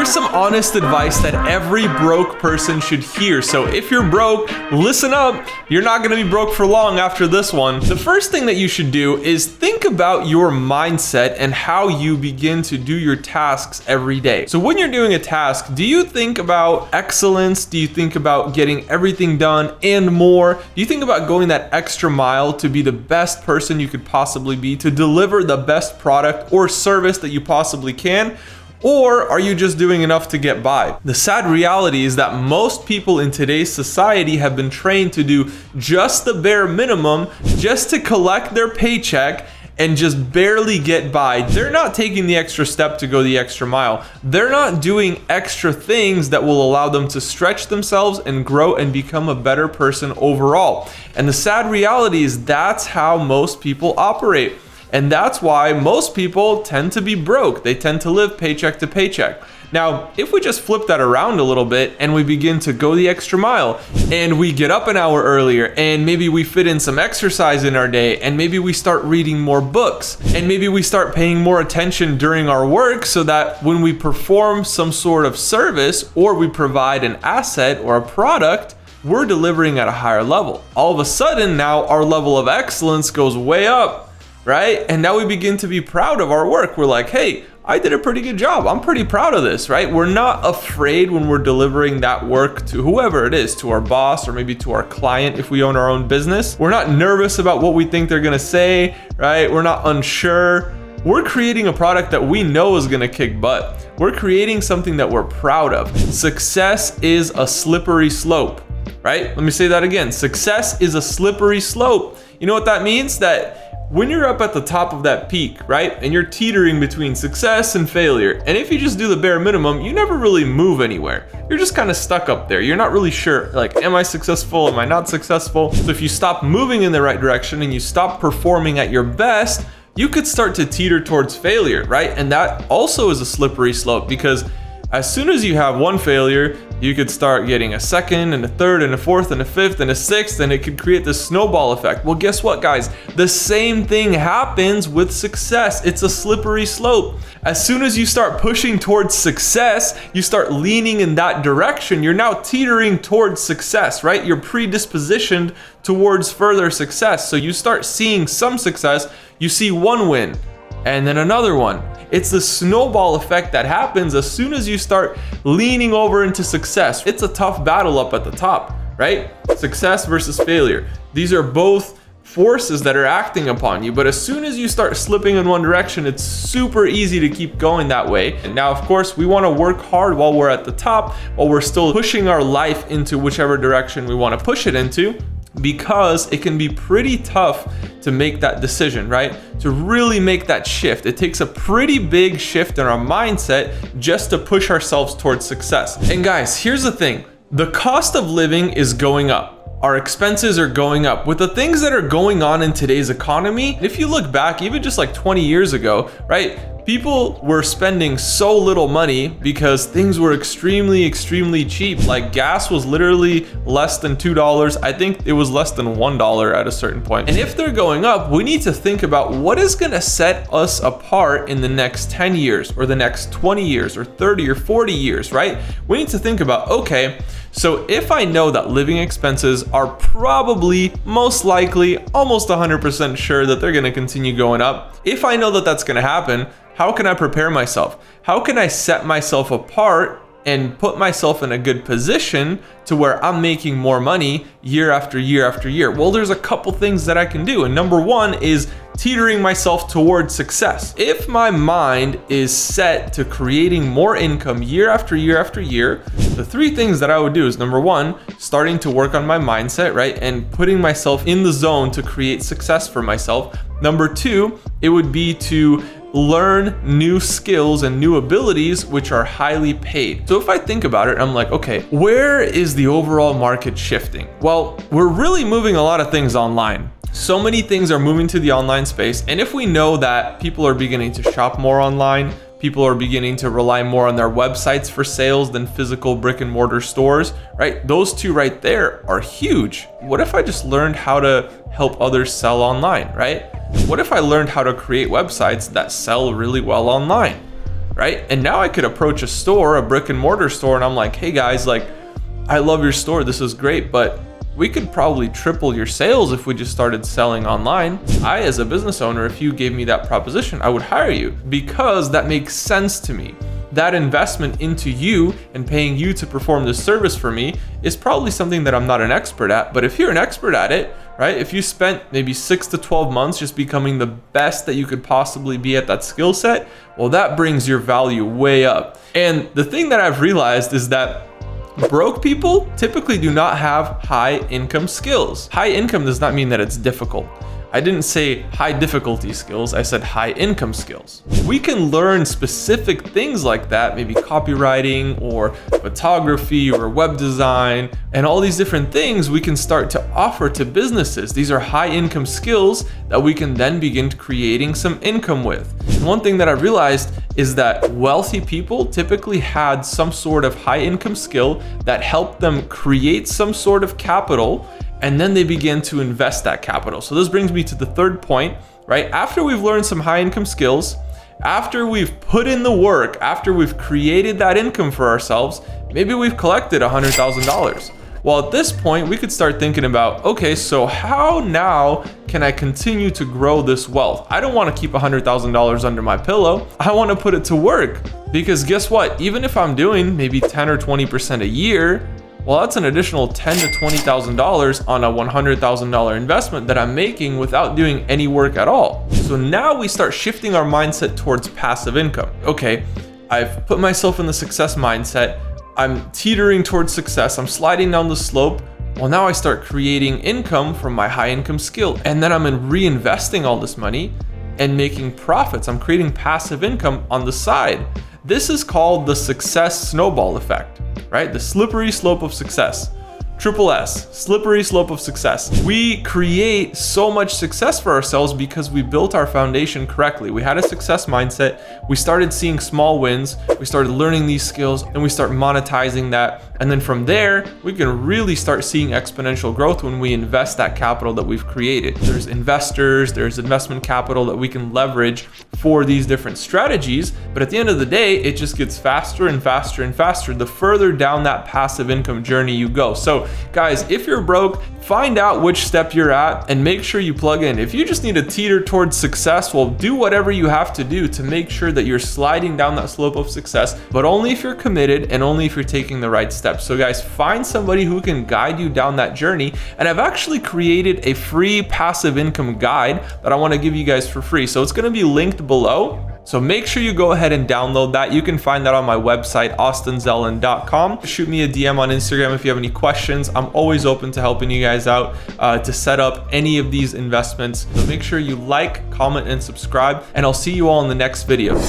here's some honest advice that every broke person should hear. So if you're broke, listen up. You're not gonna be broke for long after this one. The first thing that you should do is think about your mindset and how you begin to do your tasks every day. So when you're doing a task, do you think about excellence? Do you think about getting everything done and more? Do you think about going that extra mile to be the best person you could possibly be, to deliver the best product or service that you possibly can? Or are you just doing enough to get by? The sad reality is that most people in today's society have been trained to do just the bare minimum, just to collect their paycheck and just barely get by. They're not taking the extra step to go the extra mile. They're not doing extra things that will allow them to stretch themselves and grow and become a better person overall. And the sad reality is that's how most people operate. And that's why most people tend to be broke. They tend to live paycheck to paycheck. Now, if we just flip that around a little bit and we begin to go the extra mile and we get up an hour earlier and maybe we fit in some exercise in our day and maybe we start reading more books and maybe we start paying more attention during our work so that when we perform some sort of service or we provide an asset or a product, we're delivering at a higher level. All of a sudden now our level of excellence goes way up. Right? And now we begin to be proud of our work. We're like, hey, I did a pretty good job. I'm pretty proud of this, right? We're not afraid when we're delivering that work to whoever it is, to our boss or maybe to our client if we own our own business. We're not nervous about what we think they're gonna say, right? We're not unsure. We're creating a product that we know is gonna kick butt. We're creating something that we're proud of. Success is a slippery slope, right? Let me say that again. Success is a slippery slope. You know what that means? That when you're up at the top of that peak, right, and you're teetering between success and failure, and if you just do the bare minimum, you never really move anywhere. You're just kind of stuck up there. You're not really sure, like, am I successful? Am I not successful? So if you stop moving in the right direction and you stop performing at your best, you could start to teeter towards failure, right? And that also is a slippery slope, because as soon as you have one failure, you could start getting a second and a third and a fourth and a fifth and a sixth, and it could create this snowball effect. Well, guess what, guys? The same thing happens with success. It's a slippery slope. As soon as you start pushing towards success, you start leaning in that direction. You're now teetering towards success, right? You're predispositioned towards further success. So you start seeing some success, you see one win, and then another one. It's the snowball effect that happens as soon as you start leaning over into success. It's a tough battle up at the top, right? Success versus failure. These are both forces that are acting upon you, but as soon as you start slipping in one direction, it's super easy to keep going that way. And now, of course, we want to work hard while we're at the top, while we're still pushing our life into whichever direction we want to push it into, because it can be pretty tough to make that decision, right? To really make that shift. It takes a pretty big shift in our mindset just to push ourselves towards success. And guys, here's the thing. The cost of living is going up. Our expenses are going up. With the things that are going on in today's economy, if you look back, even just like 20 years ago, right? People were spending so little money because things were extremely cheap. Like gas was literally less than $2. I think it was less than $1 at a certain point. And if they're going up, we need to think about what is gonna set us apart in the next 10 years or the next 20 years or 30 or 40 years, right? We need to think about, okay, so if I know that living expenses are probably, most likely, almost 100% sure that they're gonna continue going up, if I know that that's gonna happen, how can I prepare myself? How can I set myself apart and put myself in a good position to where I'm making more money year after year after year? Well, there's a couple things that I can do. And number one is teetering myself towards success. If my mind is set to creating more income year after year after year, the three things that I would do is number one, starting to work on my mindset, right? And putting myself in the zone to create success for myself. Number two, it would be to learn new skills and new abilities which are highly paid. So if I think about it, I'm like, okay, where is the overall market shifting? Well, we're really moving a lot of things online. So many things are moving to the online space. And if we know that people are beginning to shop more online, people are beginning to rely more on their websites for sales than physical brick and mortar stores, right? Those two right there are huge. What if I just learned how to help others sell online, right? What if I learned how to create websites that sell really well online, right? And now I could approach a store, a brick and mortar store, and I'm like, hey guys, like, I love your store, this is great, but we could probably triple your sales if we just started selling online. I, as a business owner, if you gave me that proposition, I would hire you because that makes sense to me. That investment into you and paying you to perform this service for me is probably something that I'm not an expert at, but if you're an expert at it, right? If you spent maybe 6 to 12 months just becoming the best that you could possibly be at that skill set, well, that brings your value way up. And the thing that I've realized is that broke people typically do not have high income skills. High income does not mean that it's difficult. I didn't say high difficulty skills, I said high income skills. We can learn specific things like that, maybe copywriting or photography or web design, and all these different things we can start to offer to businesses. These are high income skills that we can then begin creating some income with. And one thing that I realized is that wealthy people typically had some sort of high income skill that helped them create some sort of capital, and then they begin to invest that capital. So this brings me to the third point, right? After we've learned some high income skills, after we've put in the work, after we've created that income for ourselves, maybe we've collected $100,000. Well, at this point, we could start thinking about, okay, so how now can I continue to grow this wealth? I don't want to keep $100,000 under my pillow. I want to put it to work, because guess what? Even if I'm doing maybe 10 or 20% a year, well, that's an additional $10,000 to $20,000 on a $100,000 investment that I'm making without doing any work at all. So now we start shifting our mindset towards passive income. Okay, I've put myself in the success mindset. I'm teetering towards success. I'm sliding down the slope. Well, now I start creating income from my high income skill. And then I'm reinvesting all this money and making profits. I'm creating passive income on the side. This is called the success snowball effect, right? The slippery slope of success. Triple S, slippery slope of success. We create so much success for ourselves because we built our foundation correctly. We had a success mindset. We started seeing small wins. We started learning these skills and we start monetizing that. And then from there, we can really start seeing exponential growth when we invest that capital that we've created. There's investors, there's investment capital that we can leverage for these different strategies. But at the end of the day, it just gets faster and faster and faster the further down that passive income journey you go. So guys, if you're broke, find out which step you're at and make sure you plug in. If you just need to teeter towards success, well, do whatever you have to do to make sure that you're sliding down that slope of success, but only if you're committed and only if you're taking the right steps. So guys, find somebody who can guide you down that journey. And I've actually created a free passive income guide that I want to give you guys for free. So it's going to be linked below. So make sure you go ahead and download that. You can find that on my website, austinzelan.com. Shoot me a DM on Instagram if you have any questions. I'm always open to helping you guys out to set up any of these investments. So make sure you like, comment, and subscribe, and I'll see you all in the next video.